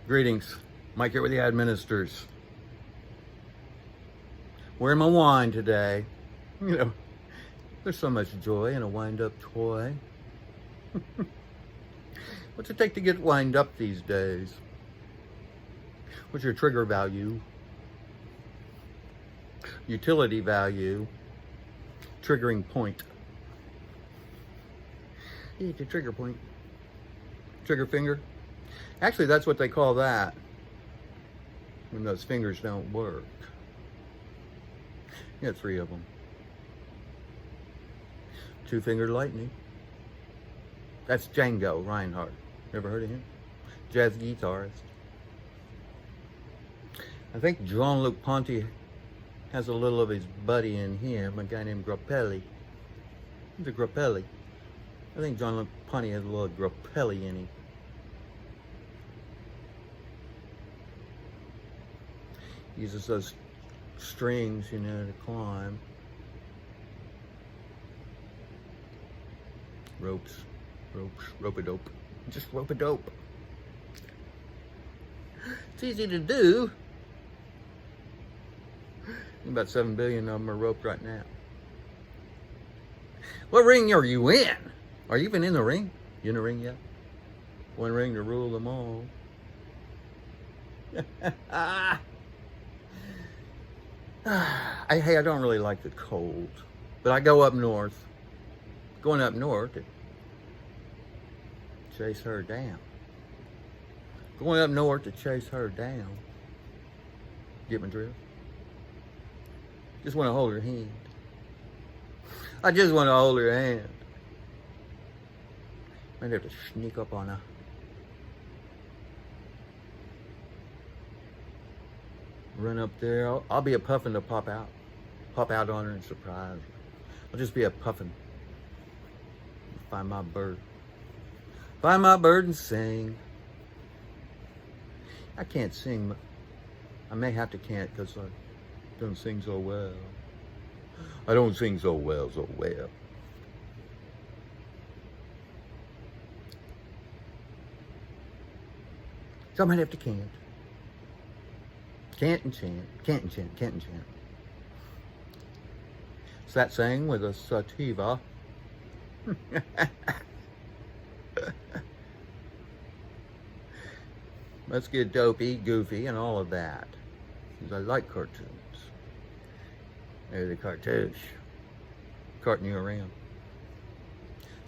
Greetings. Mike here with the administers. Wearing my wine today. You know, there's so much joy in a wind-up toy. What's it take to get wind up these days? What's your trigger value? Utility value? Triggering point? It's a trigger point. Trigger finger? Actually, that's what they call that when those fingers don't work. You got 3 of them. 2-fingered lightning. That's Django Reinhardt. Ever heard of him? Jazz guitarist. I think Jean-Luc Ponty has a little of his buddy in him, a guy named Grappelli. He's a Grappelli. I think Jean-Luc Ponty has a little Grappelli in him. Uses those strings, you know, to climb. Ropes, rope-a-dope. Just rope-a-dope. It's easy to do. About 7 billion of them are roped right now. What ring are you in? Are you even in the ring? You in the ring yet? One ring to rule them all. Hey, I don't really like the cold, but I go up north. Going up north to chase her down. Going up north to chase her down. Get my drift? Just want to hold her hand. I just want to hold her hand. Might have to sneak up on her. Run up there. I'll be a puffin to pop out. Pop out on her and surprise her. I'll just be a puffin. Find my bird. Find my bird and sing. I can't sing. I may have to can't because I don't sing so well. I don't sing so well. So I might have to can't. Can't and chant. Can't and chant. Can't and chant. It's that saying with a sativa. Let's get dopey, goofy, and all of that. Because I like cartoons. They're the cartoons. Carting you around.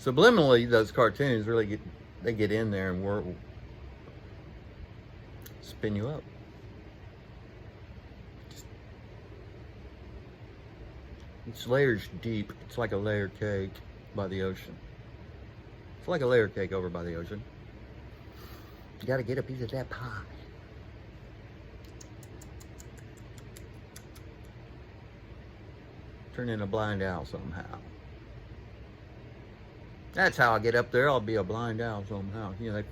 Subliminally, those cartoons really get in there and spin you up. It's layers deep. It's like a layer cake by the ocean. It's like a layer cake over by the ocean. You gotta get a piece of that pie. Turn in a blind owl somehow. That's how I get up there. I'll be a blind owl somehow. You know, they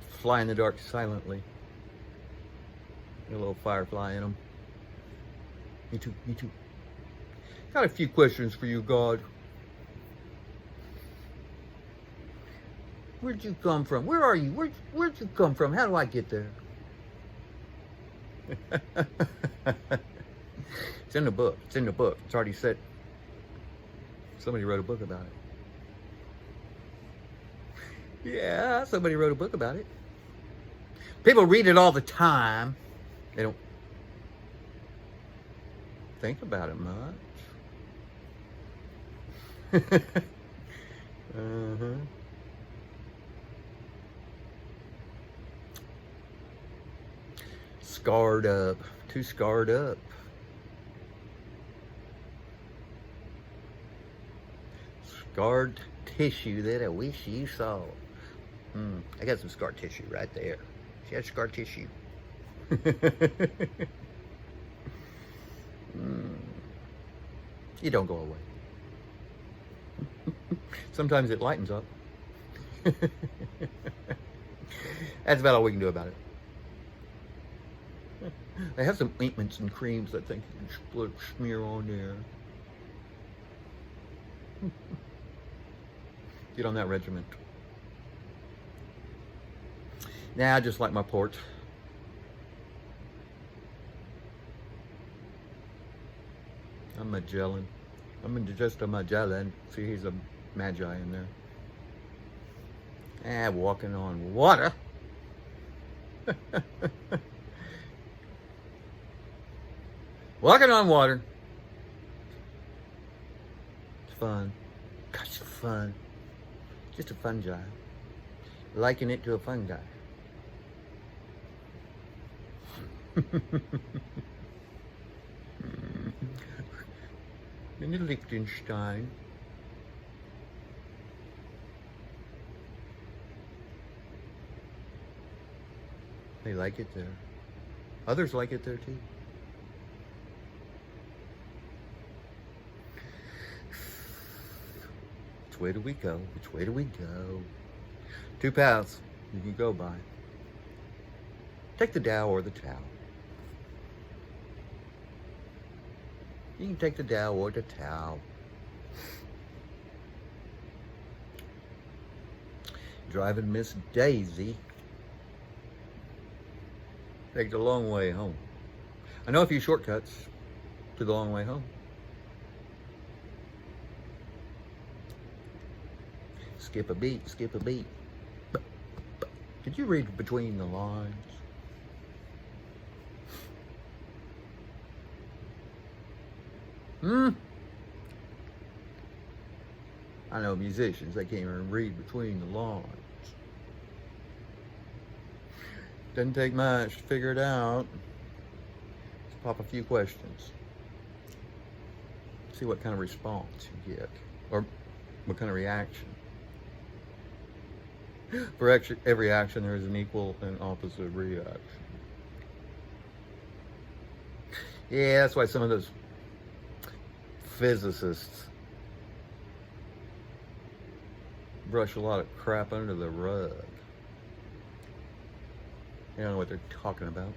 fly in the dark silently. Get a little firefly in them. Me too, me too. Got a few questions for you, God. Where'd you come from? Where are you? Where'd you come from? How do I get there? It's in the book. It's in the book. It's already said. Somebody wrote a book about it. Yeah, somebody wrote a book about it. People read it all the time. They don't think about it much. Uh-huh. Scarred up. Too scarred up. Scarred tissue that I wish you saw. I got some scar tissue right there. She has scar tissue. You don't go away. Sometimes it lightens up. That's about all we can do about it. They have some ointments and creams that think you can smear on there. Get on that regiment. Nah, I just like my porch. I'm Magellan. Just a Magellan. See, he's a Magi in there. Ah, walking on water. Walking on water. It's fun. Gosh, it's fun. Just a fun guy. Liken it to a fun guy. In Liechtenstein. They like it there. Others like it there too. Which way do we go? Which way do we go? Two paths you can go by. Take the Dow or the Tao. You can take the Dow or the Tao. Driving Miss Daisy. Take the long way home. I know a few shortcuts to the long way home. Skip a beat, skip a beat. Did you read between the lines? I know musicians, they can't even read between the lines. Doesn't take much to figure it out. Just pop a few questions. See what kind of response you get, or what kind of reaction. For every action, there is an equal and opposite reaction. Yeah, that's why some of those physicists brush a lot of crap under the rug. They don't know what they're talking about.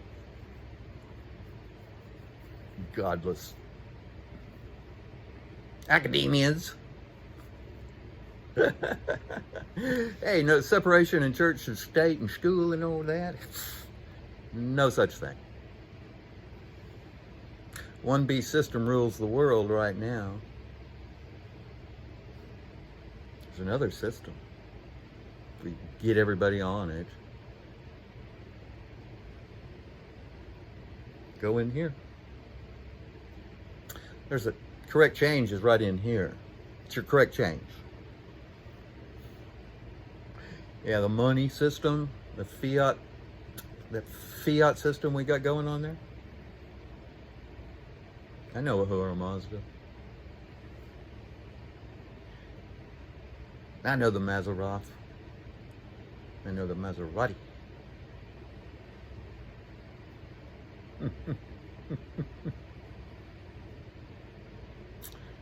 Godless academians. Hey, no separation in church and state and school and all that. No such thing. 1B system rules the world right now. There's another system. We get everybody on it. Go in here. There's a correct change is right in here. It's your correct change. Yeah, the money system, the fiat system we got going on there. I know a Hora Mazda. I know the Maserati. I know the Maserati.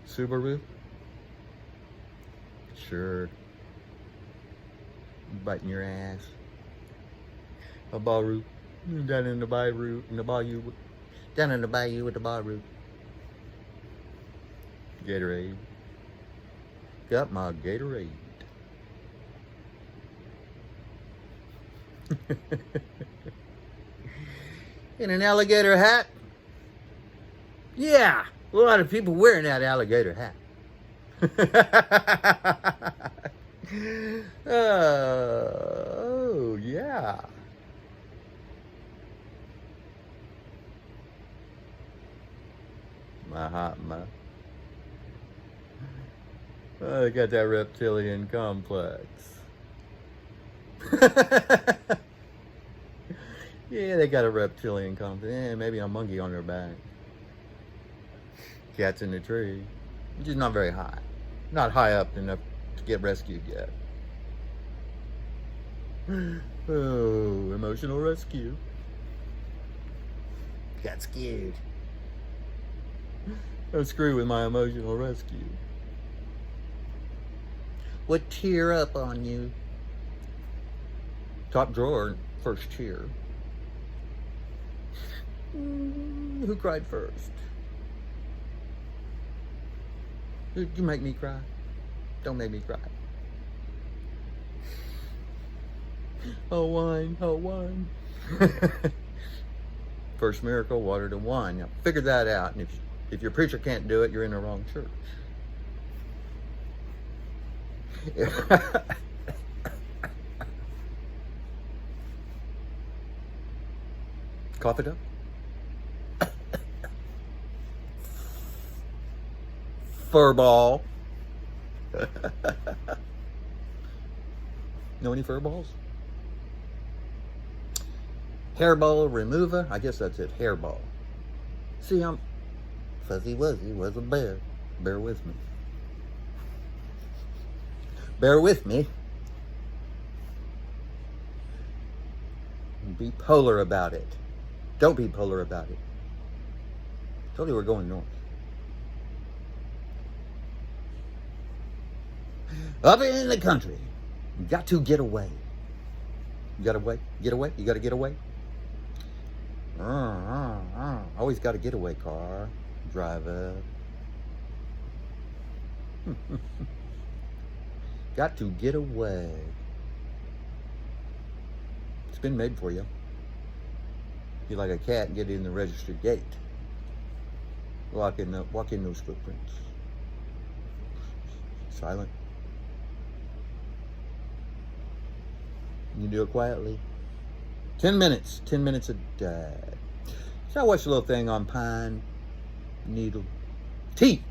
Subaru? Sure. Biting your ass. A Baru. Down in the bayou, down in the bayou with the Baru. Gatorade. Got my Gatorade. In an alligator hat? Yeah, a lot of people wearing that alligator hat. Oh, yeah. Mahatma. Oh, they got that reptilian complex. Yeah, they got a reptilian complex. Yeah, maybe a monkey on their back. Cat's in the tree. Which is not very high. Not high up enough to get rescued yet. Oh, emotional rescue. Got scared. Don't screw with my emotional rescue. Would tear up on you. Top drawer, first cheer. Who cried first? Did you make me cry? Don't make me cry. Oh, wine, oh, wine. First miracle, water to wine. Now, figure that out. And if your preacher can't do it, you're in the wrong church. Cough it up. Furball. Know any furballs? Hairball remover. I guess that's it. Hairball. See, I'm Fuzzy Wuzzy was a bear. Bear with me. Bear with me. Be polar about it. Don't be polar about it. Told you we're going north. Up in the country. You got to get away. You got to get away. You got to get away. Always got a getaway car. Drive up. Got to get away. It's been made for you. Be like a cat and get in the registered gate. Walk in those footprints. Silent. You do it quietly. 10 minutes. 10 minutes a day. So I watched a little thing on pine needle tea.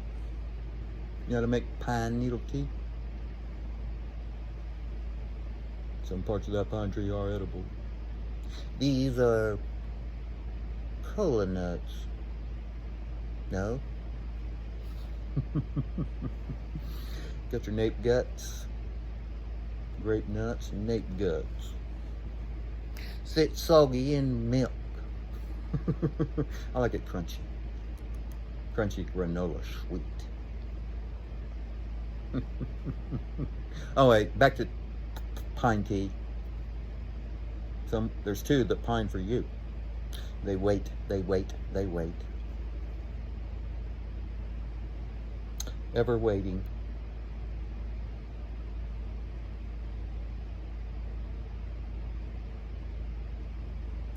You know how to make pine needle tea? Some parts of that pine tree are edible. These are cola nuts. No? Got your nape guts. Grape nuts and nape guts. Sit soggy in milk. I like it crunchy. Crunchy granola sweet. Oh wait, back to pine tea. There's two that pine for you. They wait, they wait, they wait. Ever waiting.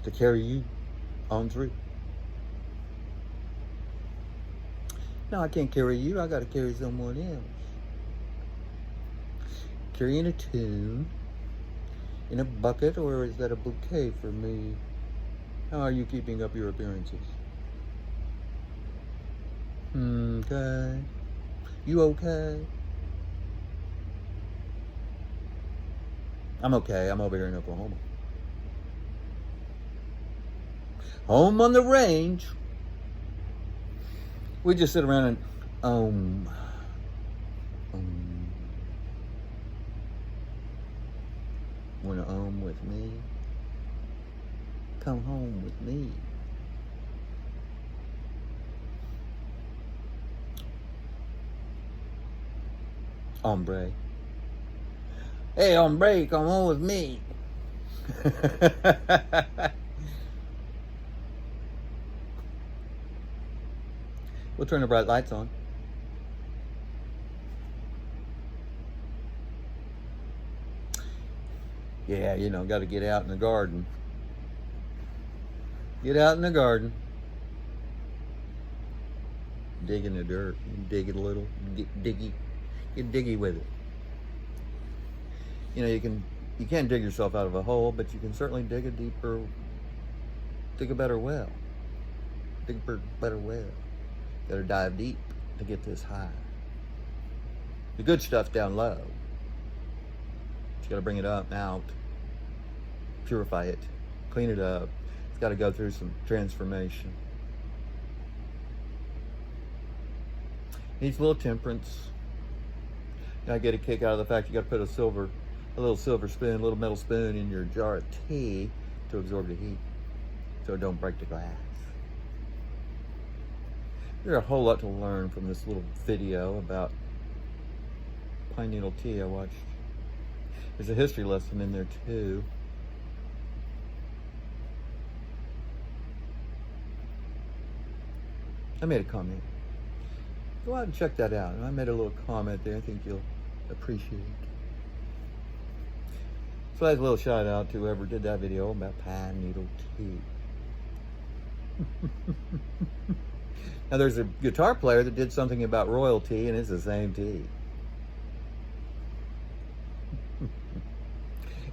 To carry you on through. No, I can't carry you. I got to carry someone else. Carrying a tune in a bucket, or is that a bouquet for me? How are you keeping up your appearances? Okay. You okay? I'm okay. I'm over here in Oklahoma. Home on the range. We just sit around and wanna with me? Come home with me. Hombre. Hey, hombre, come home with me. We'll turn the bright lights on. Yeah, you know, got to get out in the garden. Get out in the garden. Dig in the dirt. Dig it a little. Get diggy with it. You know, you can't dig yourself out of a hole, but you can certainly dig a better well. Dig a better well. Gotta dive deep to get this high. The good stuff's down low. You gotta bring it up and out, purify it, clean it up. It's gotta go through some transformation. Needs a little temperance. I get a kick out of the fact you gotta put a little silver spoon, a little metal spoon in your jar of tea to absorb the heat, so it don't break the glass. There's a whole lot to learn from this little video about pine needle tea I watched. There's a history lesson in there too. I made a comment. Go out and check that out. I made a little comment there I think you'll appreciate. So that's a little shout out to whoever did that video about pine needle tea. Now there's a guitar player that did something about royalty, and it's the same tea.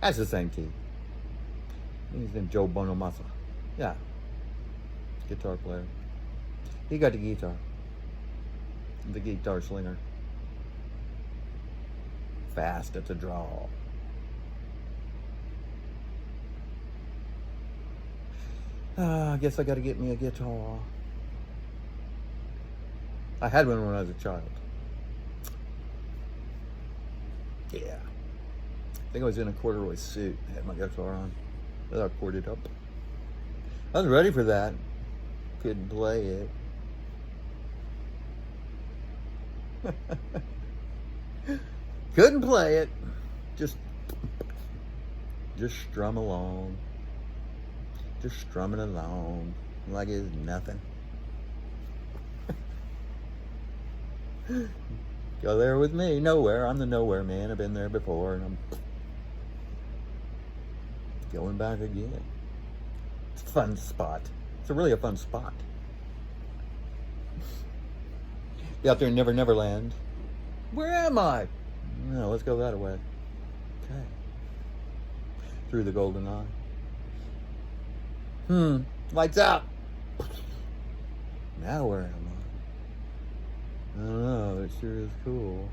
That's the same tea. His name's Joe Bonamassa. Yeah. Guitar player. He got the guitar. The guitar slinger. Fast at the draw. I guess I got to get me a guitar. I had one when I was a child. Yeah. I think I was in a corduroy suit. I had my guitar on. I corded up. I was ready for that. Couldn't play it. Couldn't play it. Just strum along. Just strumming along like it's nothing. Go there with me. Nowhere. I'm the nowhere man. I've been there before, and I'm going back again. It's a fun spot. It's really a fun spot. You out there in Never Never Land. Where am I? No, let's go that way. Okay. Through the golden eye. Lights out. Now where am I? I don't know. It sure is cool.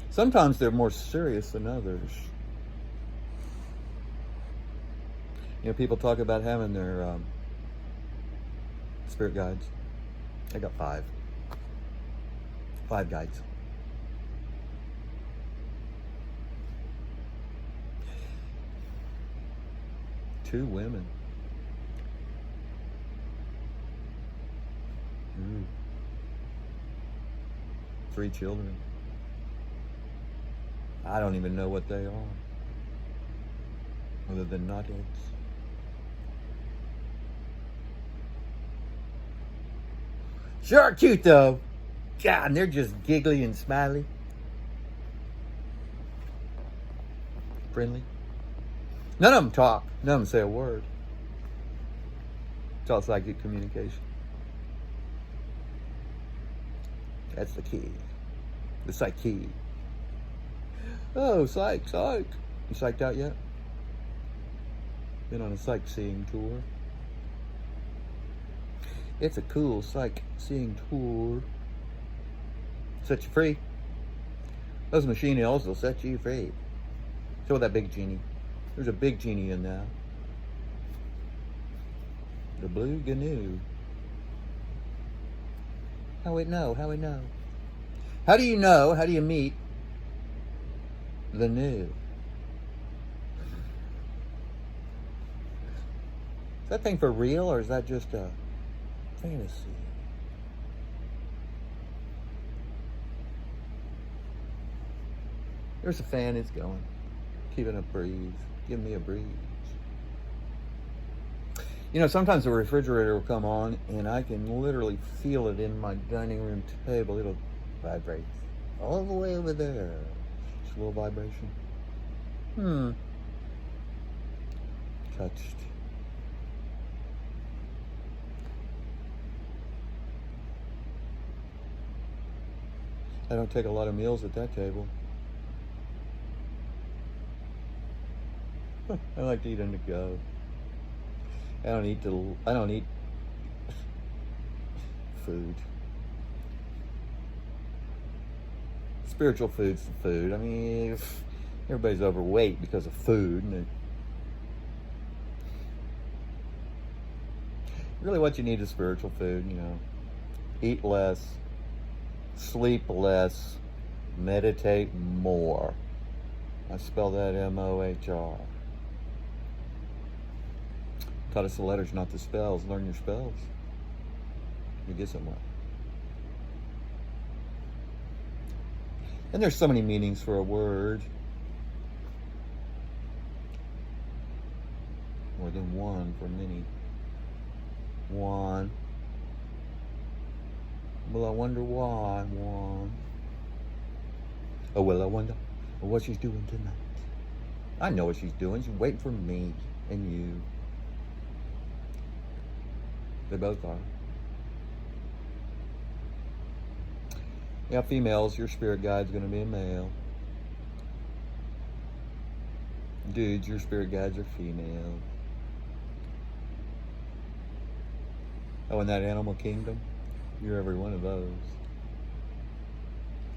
Sometimes they're more serious than others. You know, people talk about having their spirit guides. I got 5. 5 guides. Two women. 3 children. I don't even know what they are, other than knotheads. Sure are cute though. God, and they're just giggly and smiley. Friendly. None of them talk. None of them say a word. It's all psychic communication. That's the key. The psyche. Oh, psych. You psyched out yet? Been on a sightseeing tour. It's a cool sightseeing tour. Set you free. Those machine elves will set you free. Show that big genie. There's a big genie in there. The blue Gnu. How we know? How do you know? How do you meet the new? Is that thing for real, or is that just a fantasy? There's a fan, it's going. Keeping a breeze. Give me a breeze. You know, sometimes the refrigerator will come on and I can literally feel it in my dining room table. It'll vibrate all the way over there. Just a little vibration. Touched. I don't take a lot of meals at that table. I like to eat on the go. I don't eat food. Spiritual food's the food. I mean, everybody's overweight because of food. And really what you need is spiritual food, you know. Eat less, sleep less, meditate more. I spell that M-O-H-R. Taught us the letters, not the spells. Learn your spells. You get somewhere. And there's so many meanings for a word. More than one for many. One. Well, I wonder why one. Oh, well, I wonder what she's doing tonight. I know what she's doing. She's waiting for me and you. They both are. Yeah, females, your spirit guide's going to be a male. Dudes, your spirit guides are female. Oh, in that animal kingdom, you're every one of those.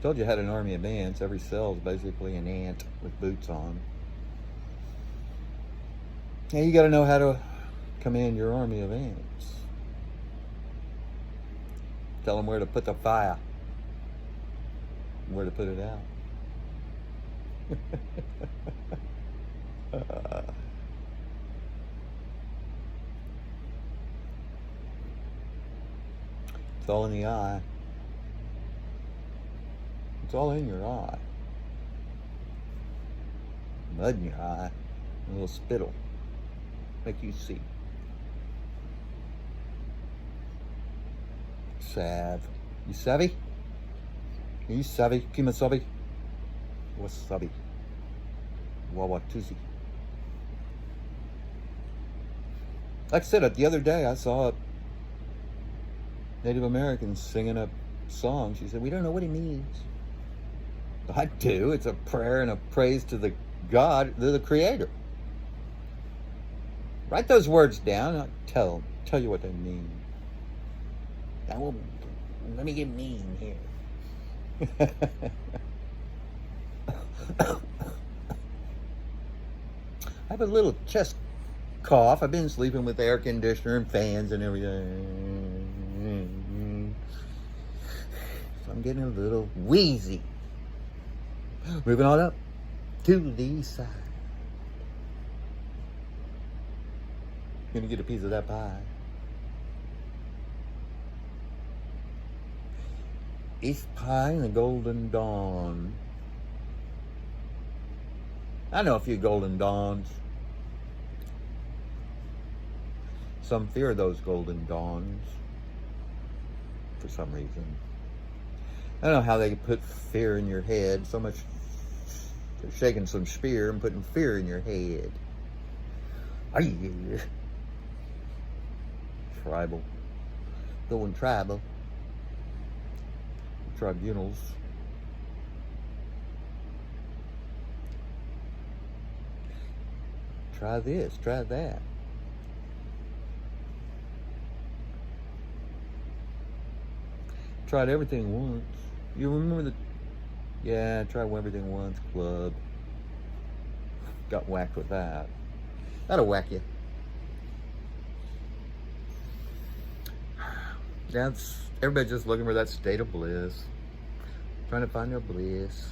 Told you I had an army of ants. Every cell's basically an ant with boots on. Yeah, you got to know how to command your army of ants. Tell them where to put the fire, where to put it out. It's all in the eye. It's all in your eye. Mud in your eye. A little spittle. Make you see. Salve. You savvy? You savvy? Kimasabi? Wasabi. Wawatusi. Like I said, the other day I saw Native Americans singing a song. She said, we don't know what he means. I do. It's a prayer and a praise to the God, the Creator. Write those words down. I'll tell you what they mean. Let me get mean here. I have a little chest cough. I've been sleeping with air conditioner and fans and everything. So I'm getting a little wheezy. Moving on up to the side. Gonna get a piece of that pie. East pie and the golden dawn. I know a few golden dawns. Some fear those golden dawns for some reason. I don't know how they put fear in your head. So much they're shaking some spear and putting fear in your head. Are you tribal? Going tribal. Tribunals. Try this, try that. Tried everything once. You remember the... Yeah, I tried everything once club. Got whacked with that. That'll whack you. That's... Everybody's just looking for that state of bliss. Trying to find their bliss.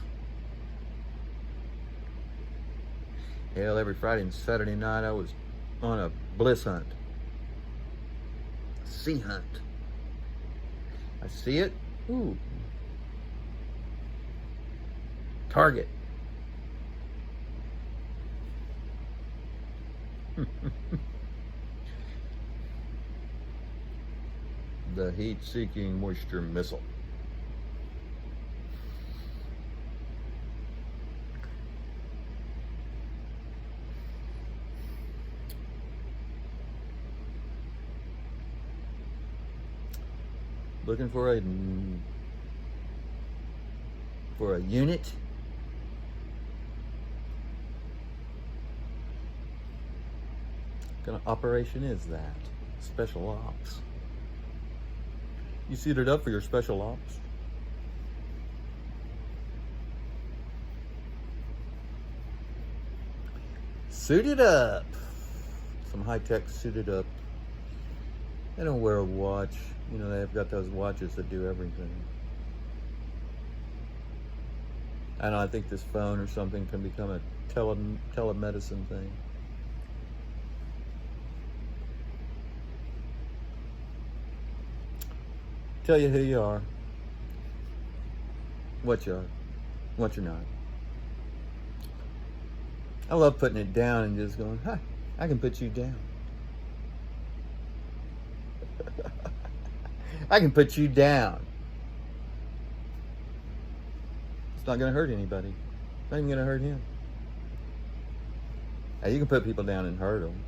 Hell, every Friday and Saturday night I was on a bliss hunt. Sea hunt. I see it. Ooh. Target. The heat-seeking moisture missile. Looking for a unit. What kind of operation is that? Special ops. You suited up for your special ops? Suited up. Some high-tech suited up. They don't wear a watch. You know, they've got those watches that do everything. I don't know, I think this phone or something can become a telemedicine thing. Tell you who you are, what you are, what you're not. I love putting it down and just going, hi, I can put you down. I can put you down. It's not going to hurt anybody. Not even going to hurt him. Now, you can put people down and hurt them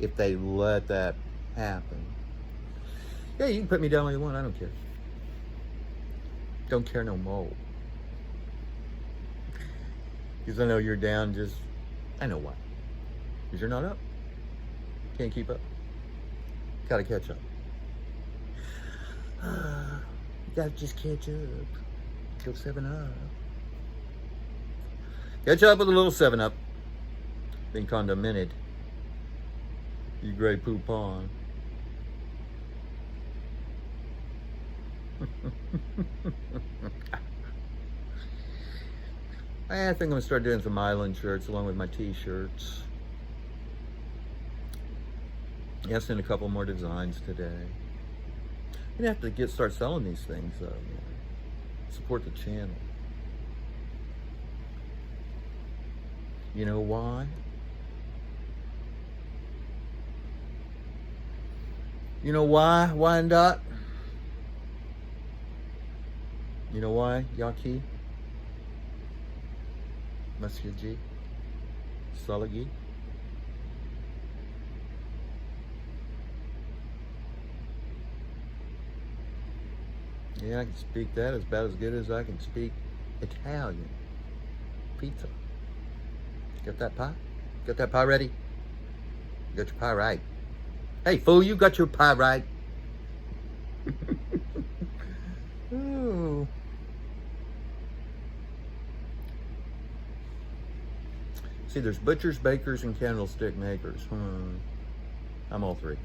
if they let that happen. Yeah, you can put me down all you want. I don't care. Don't care no more. Because I know you're down just... I know why. Because you're not up. Can't keep up. Gotta catch up. You gotta just catch up. Go 7-Up. Catch up with a little 7-Up. Been condomented. You gray poupon. I think I'm gonna start doing some island shirts along with my t-shirts. Yeah, send a couple more designs today. You have to start selling these things though. Support the channel. You know why? You know why, Wyandotte? You know why, Yaki? Monsieur G? Salagi? Yeah, I can speak that about as good as I can speak Italian. Pizza. Got that pie? Got that pie ready? You got your pie right. Hey, fool, you got your pie right. Ooh. See, there's butchers, bakers, and candlestick makers. I'm all three.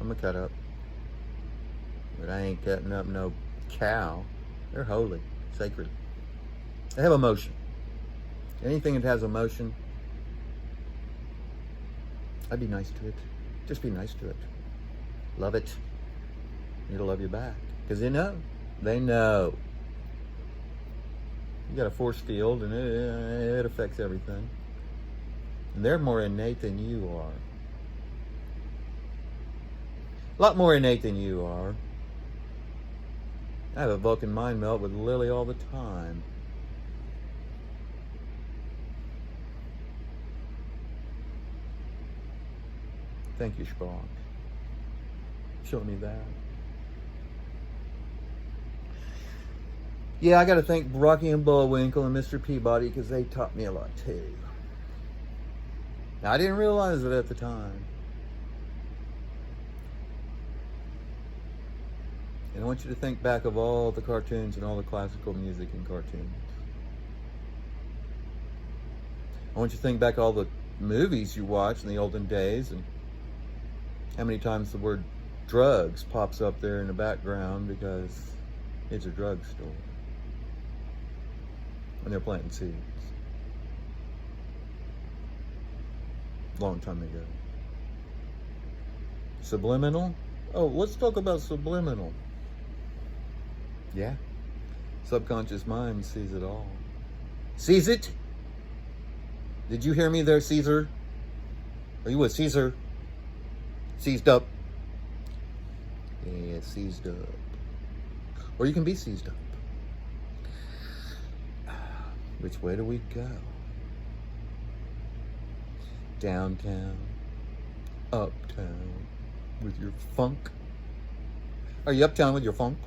I'm gonna cut up. But I ain't cutting up no cow. They're holy, sacred. They have emotion. Anything that has emotion, I'd be nice to it. Just be nice to it. Love it. It'll love you back. Because they know. They know. You got a force field and it affects everything. And they're more innate than you are. A lot more innate than you are. I have a Vulcan mind melt with Lily all the time. Thank you, Spock. Show me that. Yeah, I got to thank Rocky and Bullwinkle and Mr. Peabody because they taught me a lot too. Now, I didn't realize it at the time. And I want you to think back of all the cartoons and all the classical music in cartoons. I want you to think back all the movies you watched in the olden days and how many times the word drugs pops up there in the background because it's a drugstore when they're planting seeds. Long time ago. Subliminal? Oh, let's talk about subliminal. Yeah. Subconscious mind sees it all. Sees it? Did you hear me there, Caesar? Are you with Caesar? Seized up. Yeah, seized up. Or you can be seized up. Which way do we go? Downtown, uptown, with your funk. Are you uptown with your funk?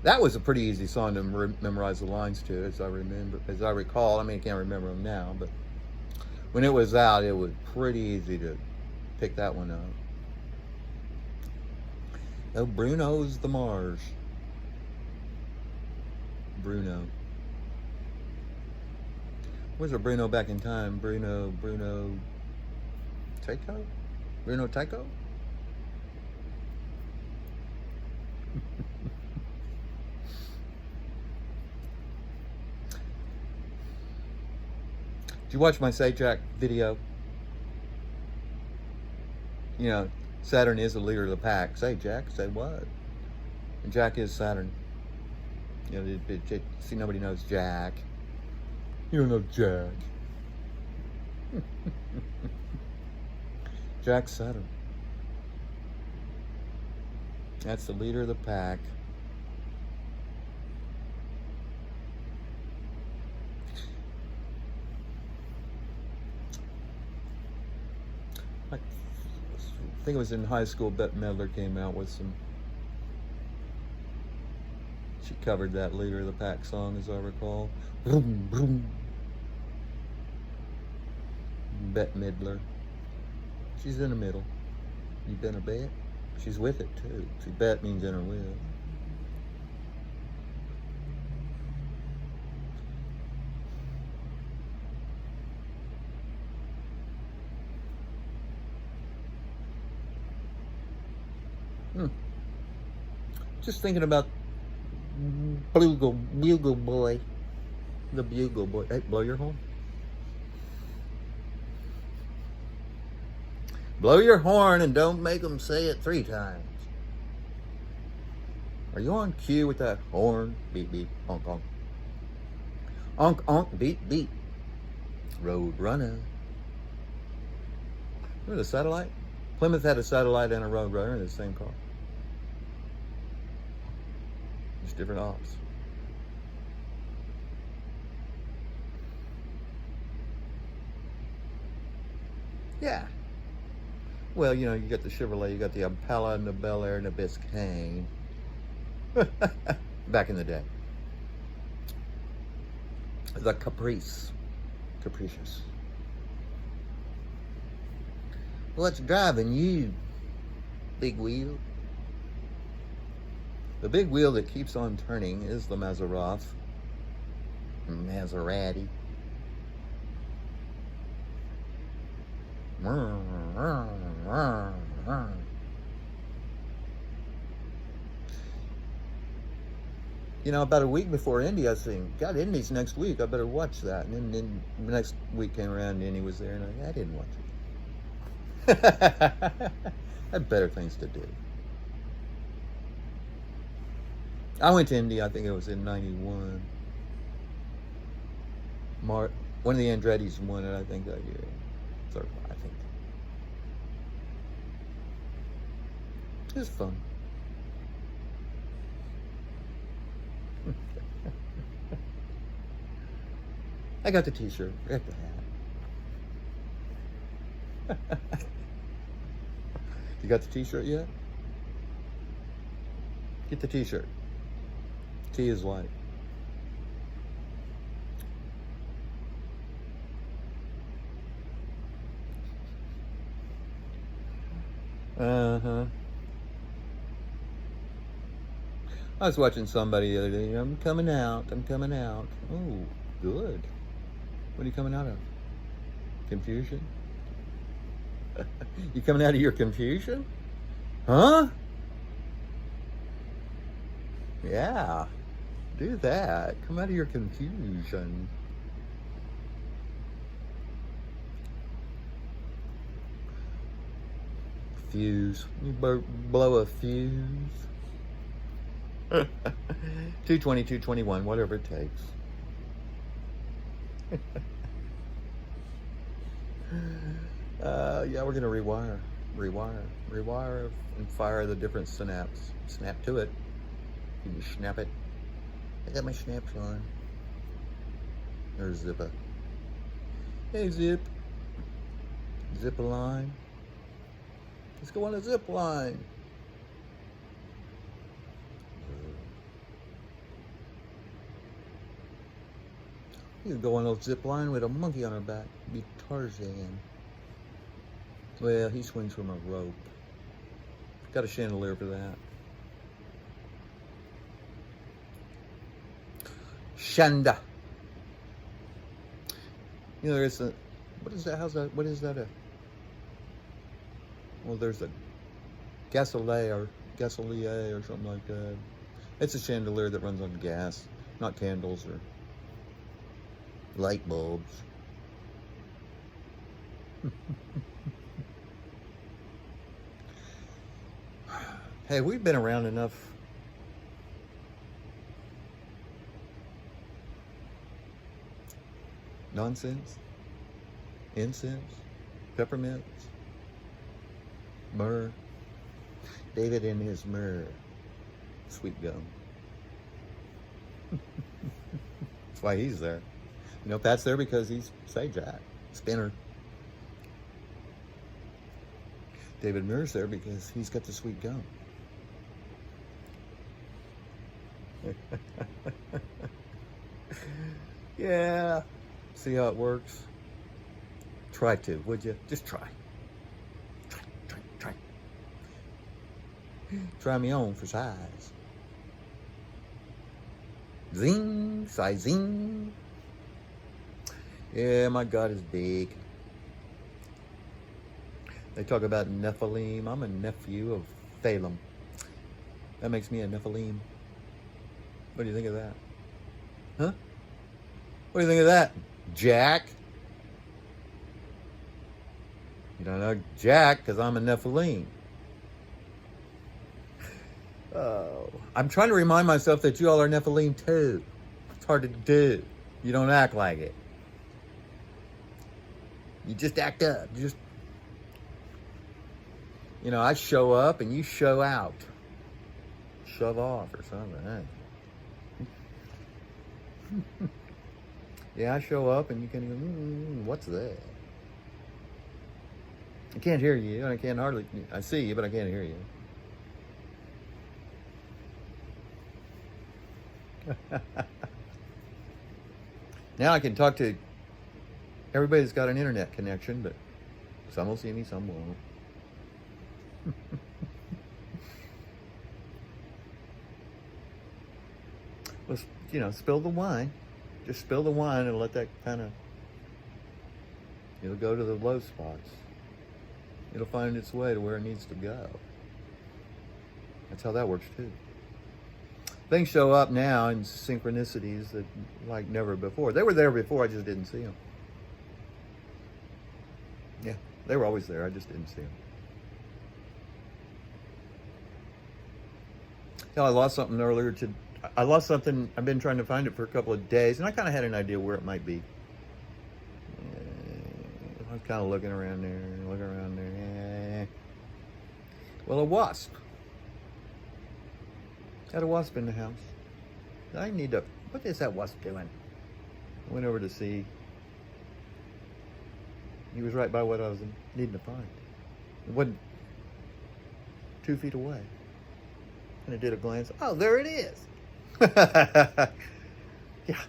That was a pretty easy song to memorize the lines to, as I recall. I mean, I can't remember them now, but when it was out, it was pretty easy to pick that one up. Oh, Bruno's the Mars. Bruno. Where's a Bruno back in time? Bruno Tycho? Bruno Tycho? Did you watch my Say Jack video? You know, Saturn is the leader of the pack. Say Jack, say what? And Jack is Saturn. You know, see, nobody knows Jack. You don't know Jack. Jack's Saturn. That's the leader of the pack. I think it was in high school, Bette Midler came out with some. She covered that Leader of the Pack song, as I recall. Vroom, vroom. Bette Midler. She's in the middle. You been a bet? She's with it too. See, bet means in or with. Just thinking about Bugle Boy. The Bugle Boy. Hey, blow your horn. Blow your horn and don't make them say it 3 times. Are you on cue with that horn? Beep, beep, honk, honk. Honk, honk, beep, beep. Road runner. Remember the satellite? Plymouth had a satellite and a road runner in the same car. Just different ops. Yeah. Well, you know, you got the Chevrolet, you got the Impala and the Bel Air and the Biscayne. Back in the day. The Caprice. Capricious. What's driving you, big wheel? The big wheel that keeps on turning is the Maserati. You know, about a week before Indy, I was saying, God, Indy's next week. I better watch that. And then the next week came around and Indy was there, and I didn't watch it. I had better things to do. I went to Indy, I think it was in 91. One of the Andretti's won it, I think, that year. Third, I think. It was fun. I got the t-shirt, I got the hat. You got the t-shirt yet? Get the t-shirt. T is light. Uh-huh. I was watching somebody the other day. I'm coming out. Oh, good. What are you coming out of? Confusion? You coming out of your confusion? Huh? Yeah. Do that. Come out of your confusion. Fuse. You blow a fuse. 220, 221, whatever it takes. Yeah, we're gonna rewire, and fire the different snaps. Snap to it. You can snap it. I got my snaps on. There's Zipper. Hey, Zip. Zip a line. Let's go on a zip line. You can go on a zip line with a monkey on her back. Be Tarzan. Well, he swings from a rope. Got a chandelier for that. Shanda. You know, there's a, what is that? How's that? What is that? Well, there's a gasolier or something like that. It's a chandelier that runs on gas, not candles or light bulbs. Hey, we've been around enough. Nonsense, incense, peppermints, myrrh. David and his myrrh. Sweet gum. That's why he's there. You know, Pat's there because he's Sajak, spinner. David Myrrh's there because he's got the sweet gum. Yeah. See how it works? Try to, would you? Just try. Try. Try me on for size. Zing, size zing. Yeah, my God is big. They talk about Nephilim. I'm a nephew of Thalem. That makes me a Nephilim. What do you think of that? Huh? What do you think of that, Jack? You don't know Jack because I'm a Nephilim. Oh, I'm trying to remind myself that you all are Nephilim too. It's hard to do. You don't act like it. You just act up. You just, you know, I show up and you show out. Shove off or something. Eh? Yeah, I show up and you can go, what's that? I can't hear you. I can't hardly, I see you, but I can't hear you. Now I can talk to everybody that's got an internet connection, but some will see me, some won't. Well, you know, spill the wine. Just spill the wine and let that kind of, it'll go to the low spots. It'll find its way to where it needs to go. That's how that works too. Things show up now in synchronicities that like never before. They were there before, I just didn't see them. Yeah, they were always there, I just didn't see them. Yeah, I lost something earlier. I lost something, I've been trying to find it for a couple of days, and I kind of had an idea where it might be. I was kind of looking around there. Well, a wasp. Had a wasp in the house. I need to, what is that wasp doing? I went over to see. He was right by what I was needing to find. It wasn't 2 feet away. And I did a glance. Oh, there it is. Yeah.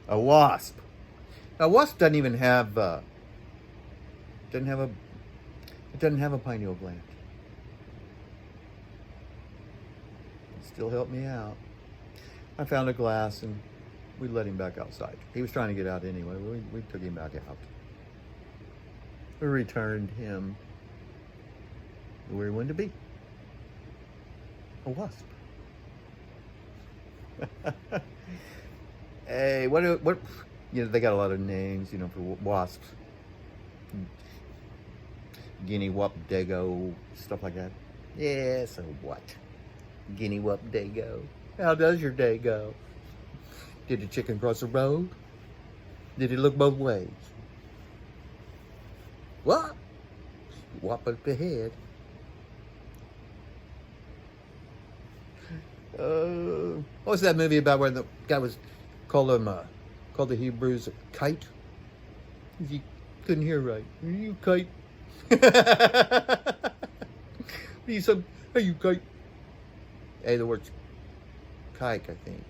A wasp. A wasp doesn't even have, it doesn't have a pineal gland. Still helped me out. I found a glass and we let him back outside. He was trying to get out anyway. We took him back out. We returned him where he wanted to be. A wasp. Hey, what, you know, they got a lot of names, you know, for wasps. Guinea whoop dago, stuff like that. Yeah, so what? Guinea whoop dago. How does your day go? Did the chicken cross the road? Did it look both ways? What? Whop up the head. What was that movie about where the guy was called the Hebrews a kite? He couldn't hear right. Are you kite? Are you kite? Hey, the word's kike, I think.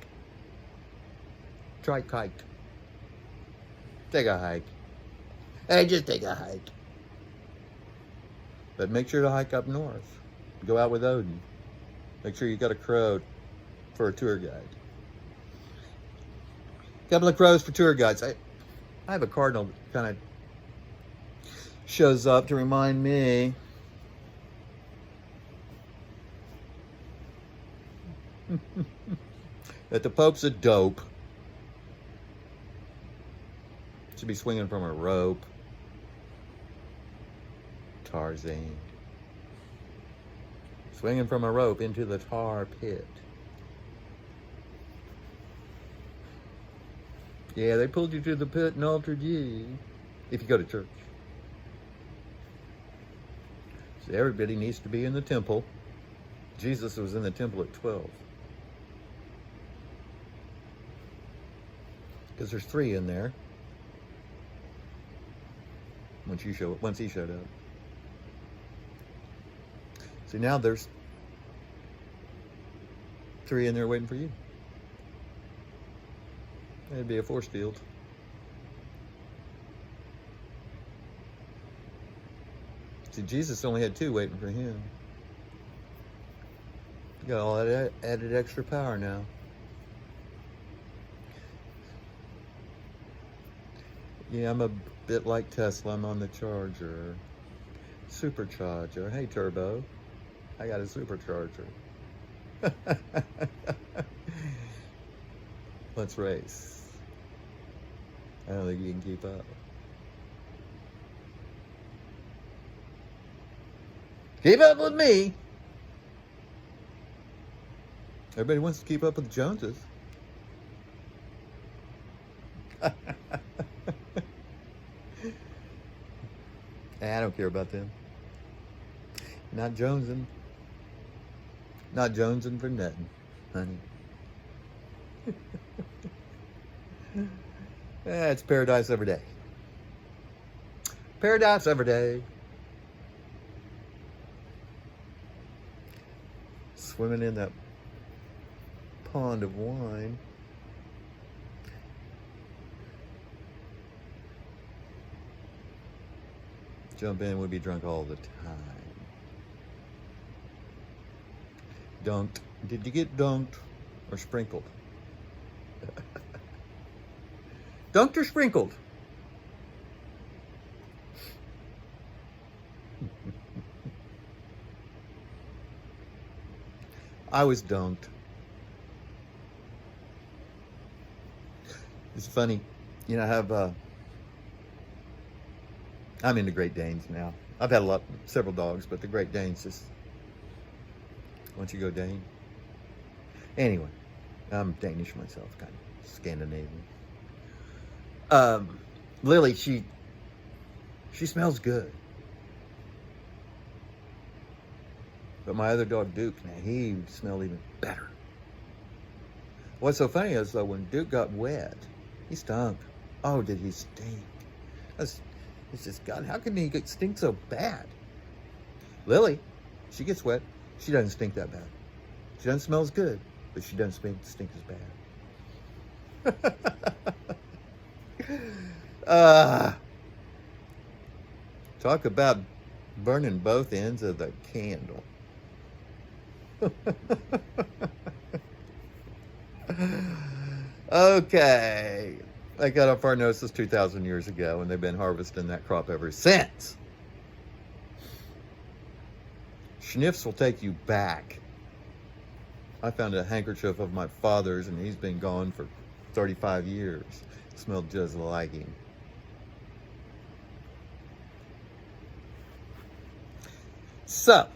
Try kite. Take a hike. Hey, just take a hike. But make sure to hike up north. Go out with Odin. Make sure you got a crow for a tour guide. Couple of crows for tour guides. I have a cardinal that kind of shows up to remind me. That the Pope's a dope. Should be swinging from a rope. Tarzan. Swinging from a rope into the tar pit. Yeah, they pulled you to the pit and altered you. If you go to church. So everybody needs to be in the temple. Jesus was in the temple at 12. Because there's 3 in there. Once he showed up. See, now there's 3 in there waiting for you. That'd be a force field. See, Jesus only had 2 waiting for him. You got all that added extra power now. Yeah, I'm a bit like Tesla. I'm on the charger. Supercharger. Hey, Turbo. I got a supercharger. Let's race. I don't think you can keep up. Keep up with me. Everybody wants to keep up with the Joneses. I don't care about them. Not jonesing. Not jonesing for nothing, honey. It's paradise every day. Paradise every day. Swimming in that pond of wine. Jump in, we'd be drunk all the time. Dunked. Did you get dunked or sprinkled? Dunked or sprinkled? I was dunked. It's funny, you know, I have I'm into Great Danes now. I've had several dogs, but the Great Danes just, once you go Dane. Anyway, I'm Danish myself, kind of Scandinavian. Lily, she smells good. But my other dog, Duke, now he smelled even better. What's so funny is, though, when Duke got wet, he stunk. Oh, did he stink? It's just, God, how can he stink so bad? Lily, she gets wet. She doesn't stink that bad. She doesn't smell as good, but she doesn't stink as bad. Talk about burning both ends of the candle. Okay. I got up Farnosis 2,000 years ago, and they've been harvesting that crop ever since. Schniffs will take you back. I found a handkerchief of my father's, and he's been gone for 35 years. It smelled just like him. So,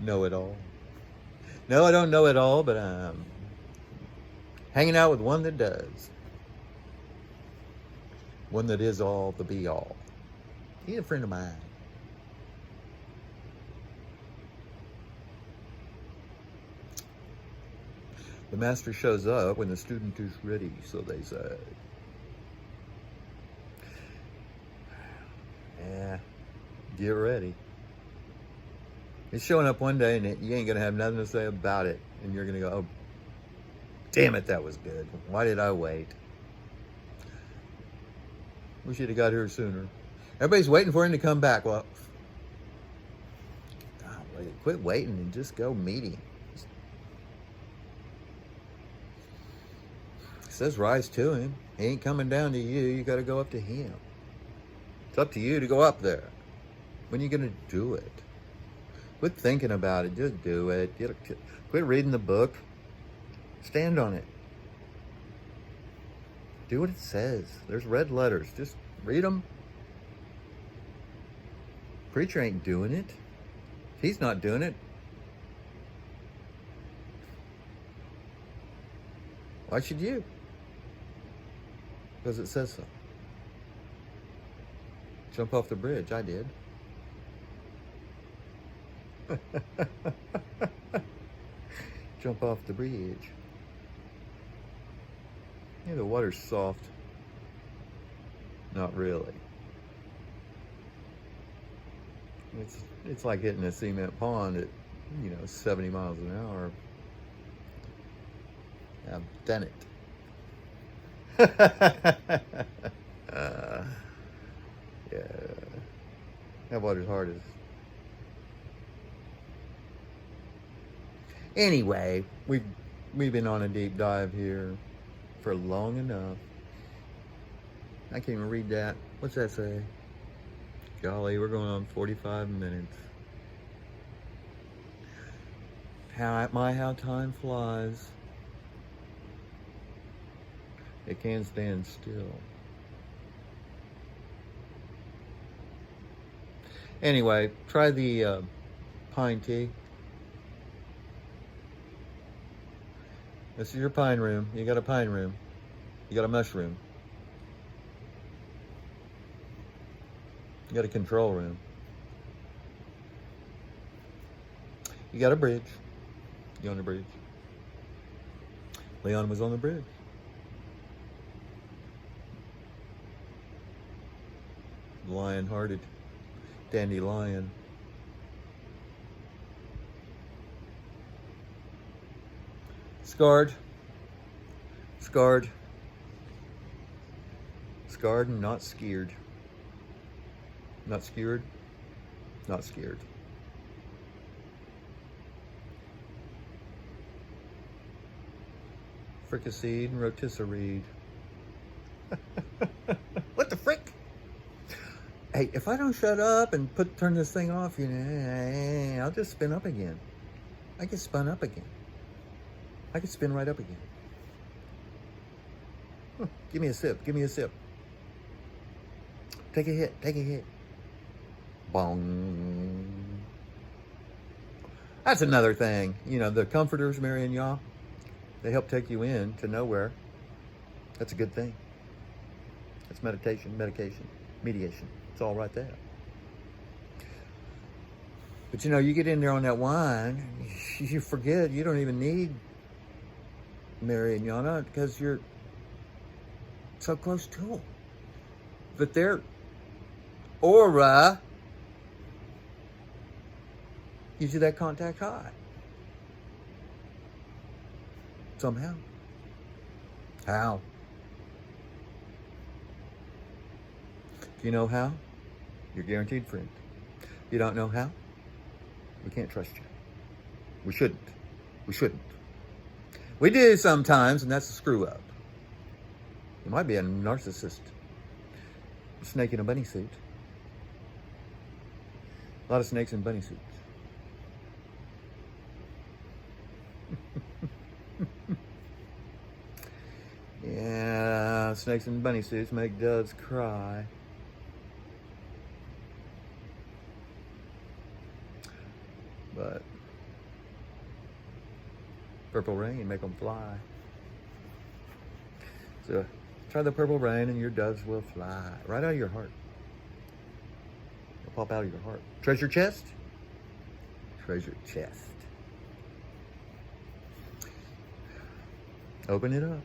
know it all. No, I don't know it all, but I'm hanging out with one that does. One that is all the be all. He's a friend of mine. The master shows up when the student is ready, so they say. Yeah, get ready. It's showing up one day and you ain't gonna have nothing to say about it. And you're gonna go, oh, damn it, that was good. Why did I wait? We should have got here sooner. Everybody's waiting for him to come back. Well, golly, quit waiting and just go meet him. It says rise to him. He ain't coming down to you. You got to go up to him. It's up to you to go up there. When are you going to do it? Quit thinking about it. Just do it. Quit reading the book. Stand on it. Do what it says. There's red letters. Just read them. Preacher ain't doing it. He's not doing it. Why should you? Because it says so. Jump off the bridge. I did. Jump off the bridge. Yeah, the water's soft. Not really. It's like hitting a cement pond at, 70 miles an hour. I've done it. Yeah. That water's hard as. Anyway, we've been on a deep dive here for long enough. I can't even read that. What's that say? Golly, we're going on 45 minutes. How time flies. It can't stand still. Anyway, try the pine tea. This is your pine room. You got a pine room. You got a mushroom. You got a control room. You got a bridge. You on the bridge. Leon was on the bridge. Lion-hearted dandelion. Scarred. Scarred. Scarred and not scared. Not scared. Not scared. Fricasseed and rotisserie. What the frick? Hey, if I don't shut up and turn this thing off, I'll just spin up again. I get spun up again. I can spin right up again. Give me a sip. Give me a sip. Take a hit. Take a hit. Bong. That's another thing. The comforters, Mary and y'all, they help take you in to nowhere. That's a good thing. That's meditation, medication, mediation. It's all right there. But you get in there on that wine, you forget you don't even need Mary and Yana because you're so close to them. But their aura gives you that contact high. Somehow. How? If you know how, you're guaranteed friend. If you don't know how, we can't trust you. We shouldn't. We shouldn't. We do sometimes, and that's a screw up. You might be a narcissist. A snake in a bunny suit. A lot of snakes in bunny suits. Yeah, snakes in bunny suits make doves cry. But purple rain make them fly. So try the purple rain and your doves will fly right out of your heart. They'll pop out of your heart. Treasure chest? Treasure chest. Open it up.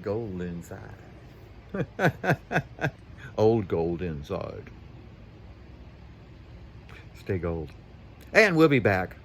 Gold inside. Old gold inside. Stay gold. And we'll be back.